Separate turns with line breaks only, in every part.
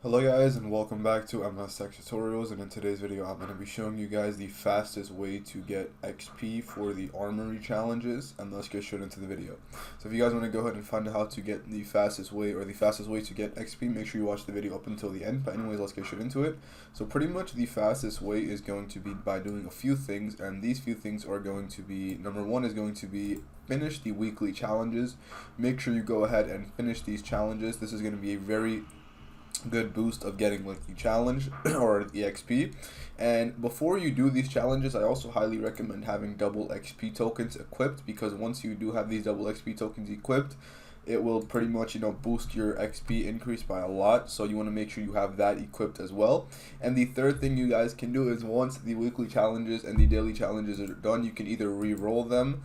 Hello guys and welcome back to MS Tech Tutorials, and in today's video I'm going to be showing you guys the fastest way to get XP for the Armory challenges, and let's get straight into the video. So if you guys want to go ahead and find out how to get the fastest way to get XP, make sure you watch the video up until the end. But anyways, let's get straight into it. So pretty much the fastest way is going to be by doing a few things, and these few things are going to be, number one is going to be finish the weekly challenges. Make sure you go ahead and finish these challenges. This is going to be a very good boost of getting like the challenge or the XP. And before you do these challenges, I also highly recommend having double XP tokens equipped, because once you do have these double XP tokens equipped, it will pretty much, boost your XP increase by a lot. So you want to make sure you have that equipped as well. And the third thing you guys can do is, once the weekly challenges and the daily challenges are done, you can either re-roll them,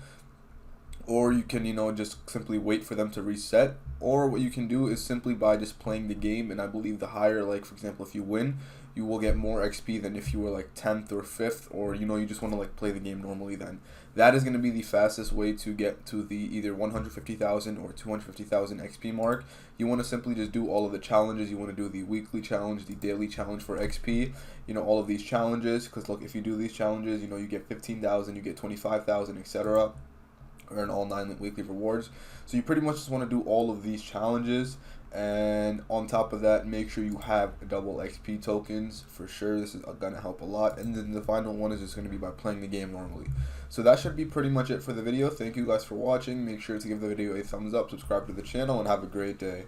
or you can just simply wait for them to reset. Or what you can do is simply by just playing the game, and I believe the higher, like for example, if you win, you will get more XP than if you were like 10th or 5th, or you just want to like play the game normally. Then that is going to be the fastest way to get to the either 150,000 or 250,000 XP mark. You want to simply just do all of the challenges. You want to do the weekly challenge, the daily challenge for XP, all of these challenges, because look, if you do these challenges, you get 15,000, you get 25,000, etc., earn all 9 weekly rewards. So you pretty much just want to do all of these challenges, and on top of that, make sure you have double XP tokens for sure. This is gonna help a lot. And then the final one is just going to be by playing the game normally. So that should be pretty much it for the video. Thank you guys for watching. Make sure to give the video a thumbs up, subscribe to the channel, and have a great day.